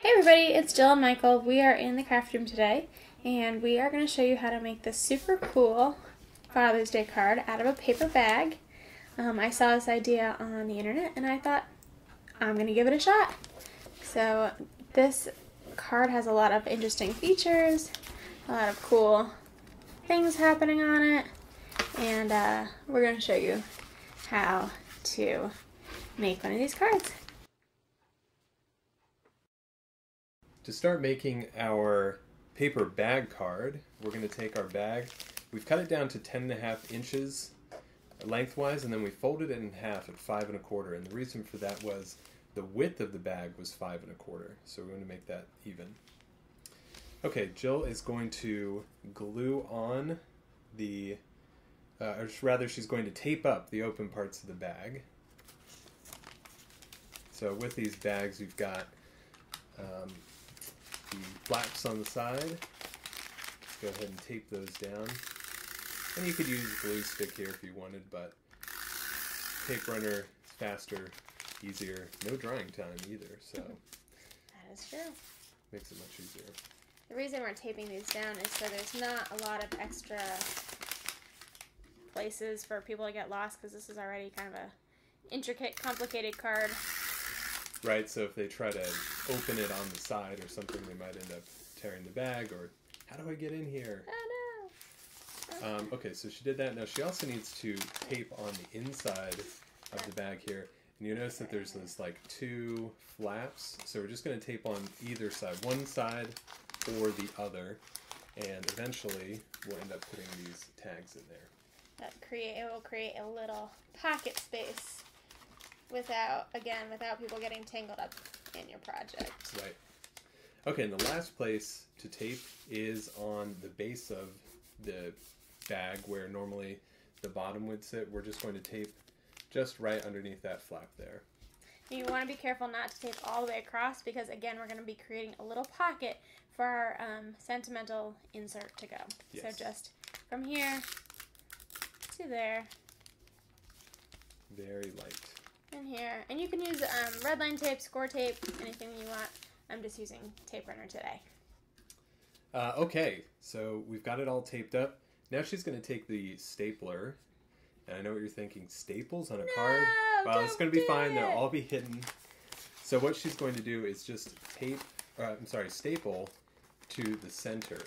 Hey everybody, it's Jill and Michael. We are in the craft room today, and we are going to show you how to make this super cool Father's Day card out of a paper bag. I saw this idea on the internet, and I thought, I'm going to give it a shot. So this card has a lot of interesting features, a lot of cool things happening on it, and we're going to show you how to make one of these cards. To start making our paper bag card, we're going to take our bag. We've cut it down to 10.5 inches lengthwise, and then we folded it in half at 5 1/4. And the reason for that was the width of the bag was 5 1/4, so we're going to make that even. Okay, Jill is going to glue on the, or rather she's going to tape up the open parts of the bag. So with these bags, you've got the flaps on the side. Go ahead and tape those down. And you could use a glue stick here if you wanted, but tape runner is faster, easier, no drying time either, so That is true. makes it much easier. The reason we're taping these down is so there's not a lot of extra places for people to get lost, because this is already kind of a intricate, complicated card. Right, so if they try to open it on the side or something, they might end up tearing the bag, or how do I get in here? Oh no! Okay, so she did that. Now she also needs to tape on the inside of the bag here. And you notice that there's those like 2 flaps. So we're just going to tape on either side, one side or the other. And eventually we'll end up putting these tags in there. It will create a little pocket space without people getting tangled up in your project. Right. Okay, and the last place to tape is on the base of the bag where normally the bottom would sit. We're just going to tape just right underneath that flap there. You want to be careful not to tape all the way across, because again, we're going to be creating a little pocket for our sentimental insert to go. Yes. So just from here to there. Very light. In here, and you can use red line tape, score tape, anything you want. I'm just using tape runner today. Okay, so we've got it all taped up. Now she's going to take the stapler, and I know what you're thinking, staples on a card? Well, it's going to be fine. They'll all be hidden. So what she's going to do is just staple to the center.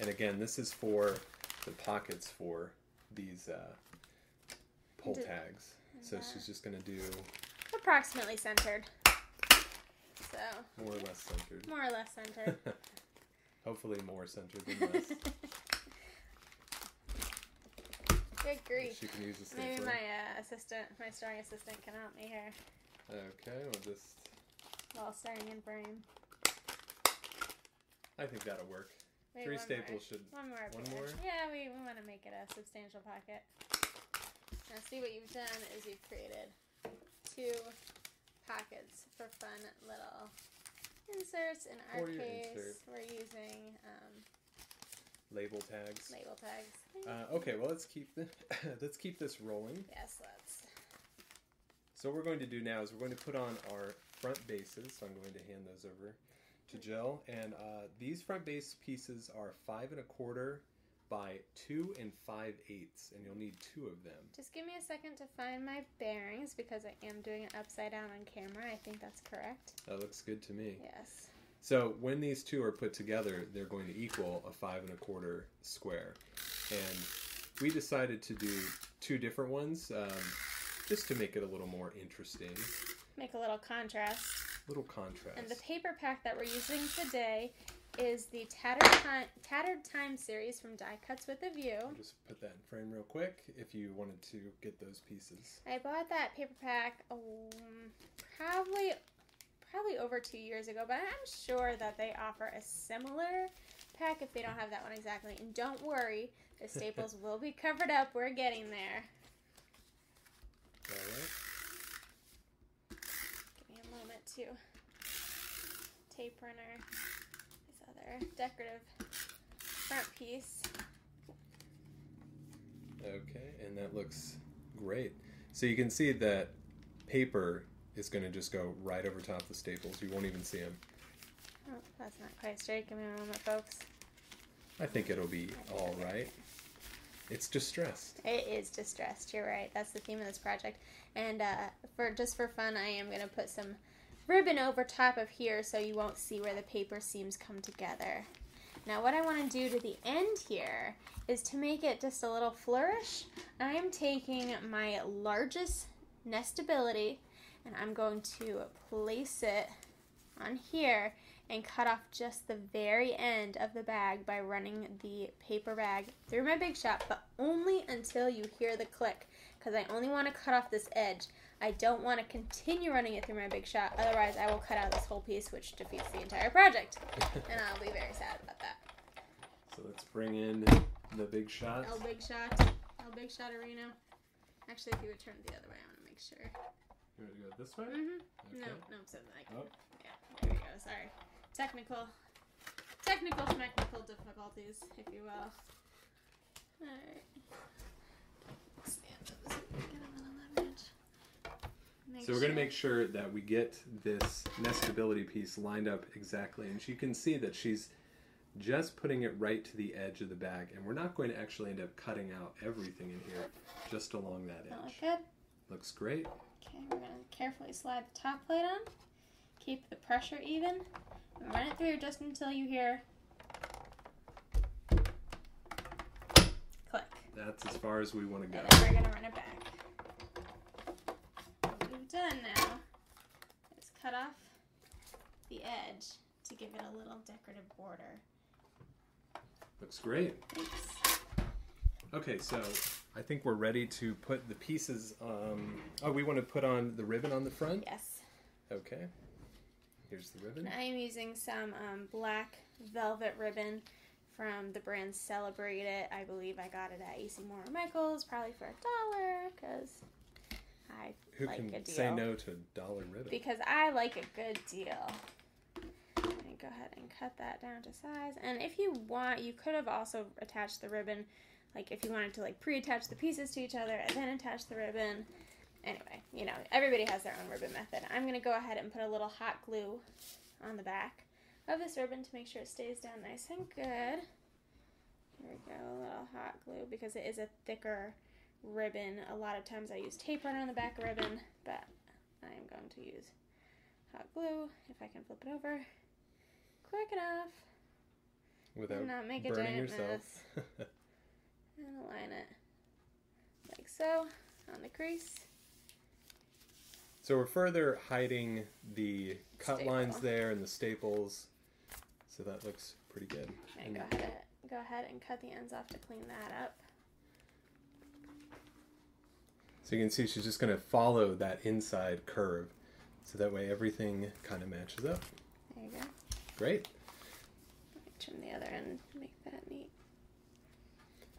And again, this is for the pockets for these pull tags. So she's just going to do approximately centered. So more or less centered. More or less centered. Hopefully more centered than less. Good grief. She can use a stapler. Maybe my strong assistant can help me here. Okay, we'll just... While starting in frame. I think that'll work. Maybe 3 staples should... One more? More? Yeah, we want to make it a substantial pocket. Now see, what you've done is you've created 2 pockets for fun little inserts. In our case, we're using label tags. Okay, well let's keep this rolling. Yes, let's. So what we're going to do now is we're going to put on our front bases. So I'm going to hand those over to Jill, and these front base pieces are 5 1/4 by 2 5/8, and you'll need 2 of them. Just give me a second to find my bearings, because I am doing it upside down on camera. I think that's correct. That looks good to me. Yes. So when these 2 are put together, they're going to equal a 5 1/4 square. And we decided to do 2 different ones, just to make it a little more interesting. Make a little contrast. And the paper pack that we're using today is the Tattered Time series from Die Cuts with a View. I'll just put that in frame real quick if you wanted to get those pieces. I bought that paper pack probably over 2 years ago, but I'm sure that they offer a similar pack if they don't have that one exactly. And don't worry, the staples will be covered up. We're getting there. All right. Give me a moment to tape runner this other decorative front piece. Okay, and that looks great. So you can see that paper is going to just go right over top the staples. You won't even see them. Oh, that's not quite straight. Give me a moment, folks. I think it'll be all right. It's distressed. It is distressed. You're right. That's the theme of this project. And for fun, I am going to put some ribbon over top of here so you won't see where the paper seams come together. Now what I want to do to the end here is to make it just a little flourish. I am taking my largest nestability and I'm going to place it on here and cut off just the very end of the bag by running the paper bag through my Big Shot, but only until you hear the click, because I only want to cut off this edge. I don't want to continue running it through my Big Shot, otherwise I will cut out this whole piece, which defeats the entire project, and I'll be very sad about that. So let's bring in the Big Shot. El Big Shot Arena. Actually, if you would turn it the other way, I want to make sure. You want to go this way? Mm-hmm. Okay. No, so like, Oh. yeah, there we go, sorry. Technical difficulties, if you will. Alright. Stand up so we can get a little leverage. So we're going to make sure that we get this nestability piece lined up exactly. And you can see that she's just putting it right to the edge of the bag. And we're not going to actually end up cutting out everything in here, just along that edge. That look good? Looks great. Okay, we're going to carefully slide the top plate on. Keep the pressure even. And run it through just until you hear click. That's as far as we want to go. And then we're going to run it back. What we've done now is cut off the edge to give it a little decorative border. Looks great. Thanks. Okay, so I think we're ready to put the pieces. Oh, we want to put on the ribbon on the front? Yes. Okay. Here's the ribbon. I am using some black velvet ribbon from the brand Celebrate It. I believe I got it at AC Moore or Michaels, probably for $1, because I Who like a can deal. say no to a $1 ribbon? Because I like a good deal. Let me go ahead and cut that down to size. And if you want, you could have also attached the ribbon, like if you wanted to like pre-attach the pieces to each other and then attach the ribbon. Anyway, you know, everybody has their own ribbon method. I'm going to go ahead and put a little hot glue on the back of this ribbon to make sure it stays down nice and good. Here we go, a little hot glue, because it is a thicker ribbon. A lot of times I use tape run on the back ribbon, but I'm going to use hot glue, if I can flip it over quick enough Without and not make a burning giant yourself. mess. And align it like so on the crease. So we're further hiding the cut Staple. lines there and the staples. So that looks pretty good. And go ahead and cut the ends off to clean that up. So you can see she's just going to follow that inside curve. So that way everything kind of matches up. There you go. Great. Let me trim the other end to make that neat.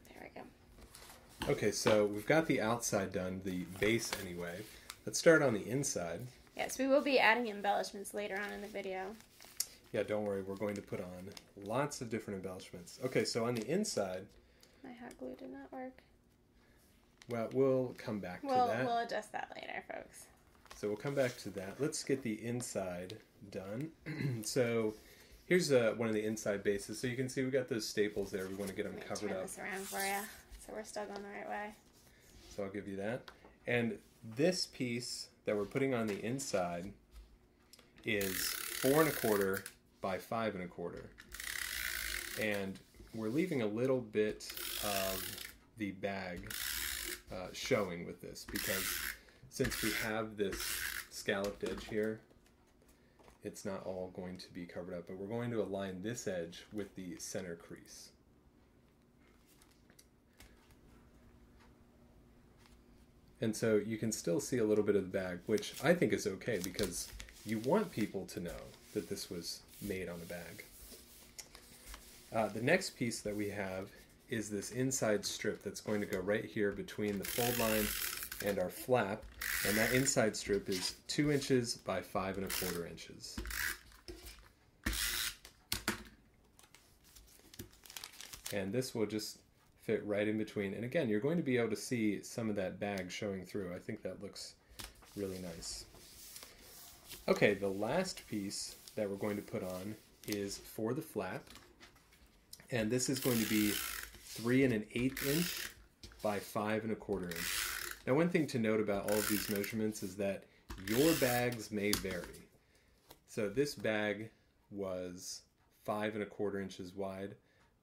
There we go. Okay, so we've got the outside done, the base anyway. Let's start on the inside. Yes, we will be adding embellishments later on in the video. Yeah, don't worry, we're going to put on lots of different embellishments. Okay, so on the inside, My hot glue did not work. well, we'll come back to that. We'll adjust that later, folks. So we'll come back to that. Let's get the inside done. So here's one of the inside bases. So you can see we've got those staples there. We want to get them Let me covered turn up. this around for you, so we're still going the right way. So I'll give you that. And this piece that we're putting on the inside is 4 1/4 by 5 1/4. And we're leaving a little bit of the bag showing with this, because since we have this scalloped edge here, it's not all going to be covered up, but we're going to align this edge with the center crease. And so you can still see a little bit of the bag, which I think is okay, because you want people to know that this was made on a bag. The next piece that we have is this inside strip that's going to go right here between the fold line and our flap, and that inside strip is 2 inches by 5 1/4 inches. And this will just fit right in between. And again, you're going to be able to see some of that bag showing through. I think that looks really nice. Okay, the last piece that we're going to put on is for the flap. And this is going to be 3 1/8 inch by 5 1/4 inch. Now, one thing to note about all of these measurements is that your bags may vary. So this bag was 5 1/4 inches wide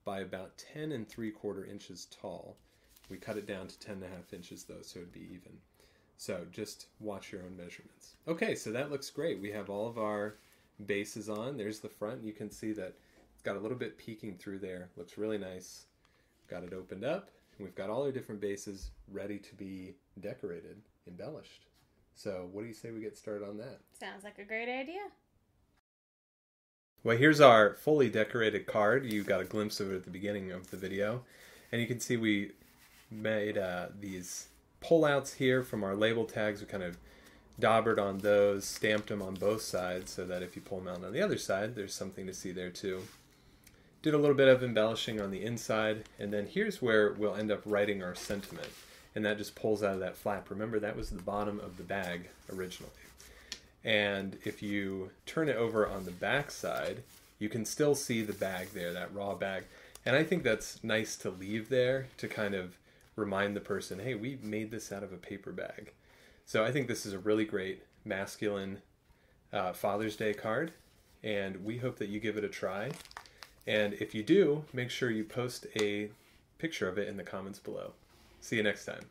by about 10 3/4 inches tall. We cut it down to 10 1/2 inches though, so it'd be even. So just watch your own measurements. Okay, so that looks great. We have all of our bases on. There's the front. You can see that it's got a little bit peeking through there. Looks really nice. Got it opened up. And we've got all our different bases ready to be decorated, embellished. So what do you say we get started on that? Sounds like a great idea. Well, here's our fully decorated card. You got a glimpse of it at the beginning of the video. And you can see we made these pullouts here from our label tags. We kind of daubered on those, stamped them on both sides so that if you pull them out on the other side, there's something to see there too. Did a little bit of embellishing on the inside, and then here's where we'll end up writing our sentiment. And that just pulls out of that flap. Remember, that was the bottom of the bag originally. And if you turn it over on the back side, you can still see the bag there, that raw bag. And I think that's nice to leave there to kind of remind the person, hey, we made this out of a paper bag. So I think this is a really great masculine Father's Day card, and we hope that you give it a try. And if you do, make sure you post a picture of it in the comments below. See you next time.